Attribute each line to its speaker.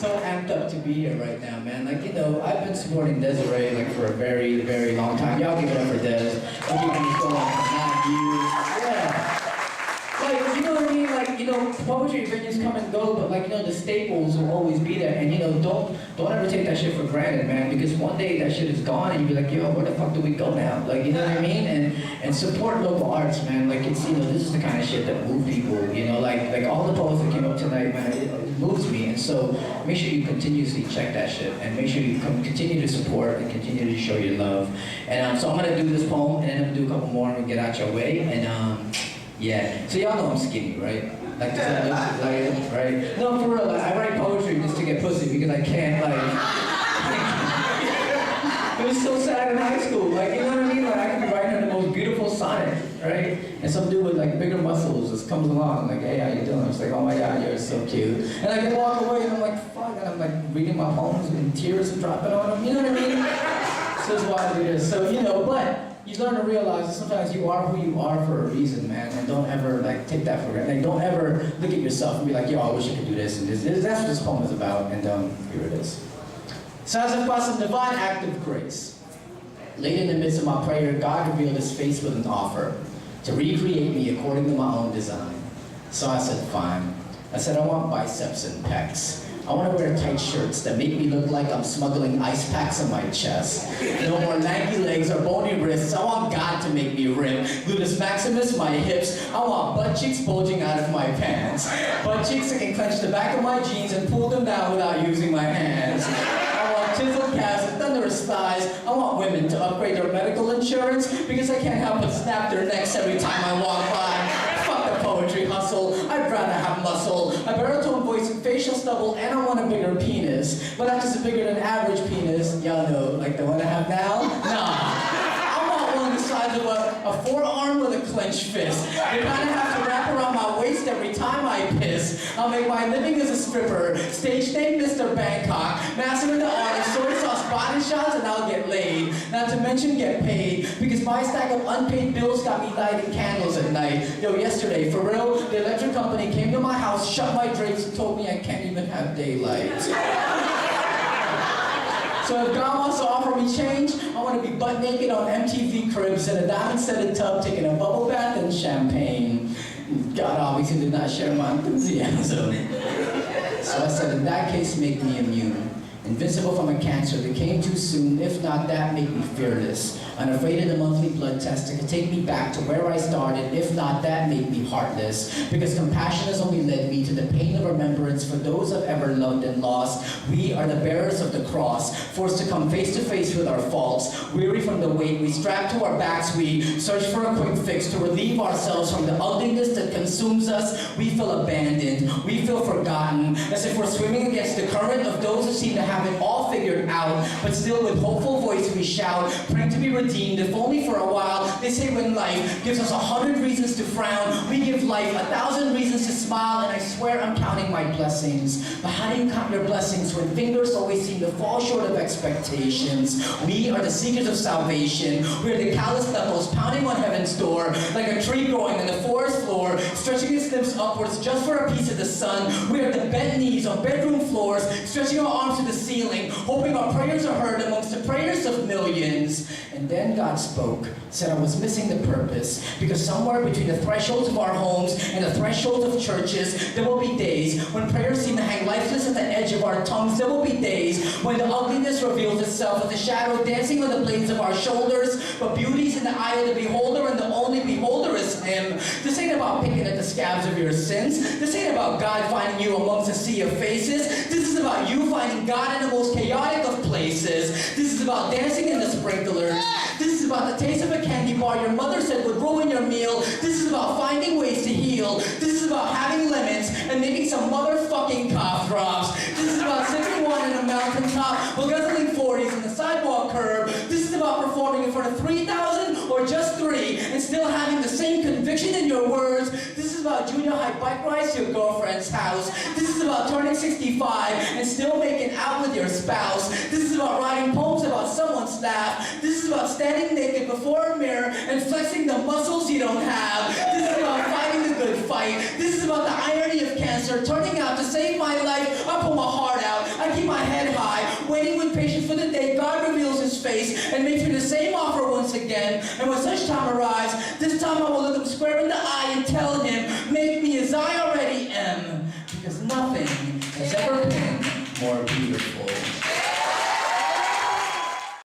Speaker 1: so amped up to be here right now, man. Like, you know, I've been supporting Desiree like for a very, very long time. Y'all give it up for Des. I'm keeping this going for 9 years. Yeah. Like, you know what I mean? Like, you know, poetry venues come and go, but like, you know, the staples will always be there. And you know, don't ever take that shit for granted, man, because one day that shit is gone and you'll be like, yo, where the fuck do we go now? Like, you know what I mean? And support local arts, man. Like, it's, you know, this is the kind of shit that move people, you know, like all the poets that came up tonight, man, it moves me. And so make sure you continuously check that shit and make sure you continue to support and continue to show your love. And so I'm gonna do this poem and then I'm gonna do a couple more and get out your way. And yeah, so y'all know I'm skinny, right? Like, does that look like, right? No, for real, like, I write poetry just to get pussy because I can't, like, it was so sad in high school, like, you know what I mean? Like, I could be writing the most beautiful sonnet, right? And some dude with, like, bigger muscles just comes along, like, hey, how you doing? It's like, oh my God, you're so cute. And I can walk away and I'm like, fuck, and I'm like reading my poems and tears are dropping on them, you know what I mean? So it's why I do this. So, you know, but you learn to realize that sometimes you are who you are for a reason, man, and don't ever like take that for granted. Like, don't ever look at yourself and be like, yo, I wish I could do this and this. That's what this poem is about, and here it is. So as if by some divine act of grace, late in the midst of my prayer, God revealed his face with an offer to recreate me according to my own design. So I said, fine. I said, I want biceps and pecs. I want to wear tight shirts that make me look like I'm smuggling ice packs on my chest. No more lanky legs or bony wrists. I want God to make me rip. Gluteus maximus, my hips. I want butt cheeks bulging out of my pants. Butt cheeks that can clench the back of my jeans and pull them down without using my hands. I want chiseled calves and thunderous thighs. I want women to upgrade their medical insurance because I can't help but snap their necks every time I walk by. Fuck the poetry hustle. I'd rather have muscle, a baritone voice and facial stubble, and I want a bigger penis. But not just a bigger than average penis. Y'all know, like the one I have now? Nah. I want one the size of a forearm with a clenched fist. You kind of have to wrap around my waist every time I piss. I'll make my living as a stripper. Stage name Mr. Bangkok. Master of the art, soy sauce body shots, and I'll get laid. Not to mention get paid. Because my stack of unpaid bills got me lighting candles at night. Yo, yesterday, for real, the electric company came to my house, shut my drapes, and told me I can't even have daylight. So if God wants to offer me change, I want to be butt naked on MTV Cribs in a diamond-studded tub taking a bubble bath and champagne. God obviously did not share my enthusiasm. So I said, in that case, make me immune. Invincible from a cancer that came too soon. If not that, make me fearless. Unafraid of the monthly blood test that could take me back to where I started. If not that, make me heartless. Because compassion has only led me to the pain of remembrance for those I've ever loved and lost. We are the bearers of the cross, forced to come face to face with our faults. Weary from the weight we strap to our backs, we search for a quick fix to relieve ourselves from the ugliness that consumes us. We feel abandoned. We feel forgotten, as if we're swimming against the current of those who seem to have it all figured out, but still with hopeful voice we shout, praying to be redeemed, if only for a while. They say when life gives us 100 reasons to frown, we give life 1,000 reasons to smile, and I swear I'm counting my blessings. But how do you count your blessings when fingers always seem to fall short of expectations? We are the seekers of salvation. We are the callous knuckles pounding on heaven's door, like a tree growing on the forest floor, stretching its limbs upwards just for a piece of the sun. We are the bent knees on bedroom floors, stretching our arms to the ceiling, hoping our prayers are heard amongst the prayers of millions. And then God spoke, said I was missing the purpose, because somewhere between the thresholds of our homes and the thresholds of churches, there will be days when prayers seem to hang lifeless at the edge of our tongues. There will be days when the ugliness reveals itself as a shadow dancing on the blades of our shoulders, but beauty's in the eye of the beholder, and the only beholder is Him. This ain't about picking at the scabs of your sins. This ain't about God finding you amongst a sea of faces. This is about you finding God in the most chaotic of places. This is about dancing in the sprinklers. This is about the taste of a candy bar your mother said would ruin your meal. This is about finding ways to heal. This is about having lemons and making some motherfucking cough drops. This is about sipping wine on a mountaintop while guzzling 40s in the sidewalk curb. This is about performing in front of 3,000 or just 3 and still having the same conviction in your words. This is about junior high bike rides to your girlfriend's house. This is about turning 65 and still making out with your spouse. This is about writing poems about someone's laugh. This is about standing naked before a mirror and flexing the muscles you don't have. This is about fighting the good fight. This is about the irony of cancer turning out to save my life. I pull my heart out. with patience for the day God reveals his face and makes me the same offer once again. And when such time arrives, this time I will look him square in the eye and tell him, make me as I already am, because nothing has ever been more beautiful.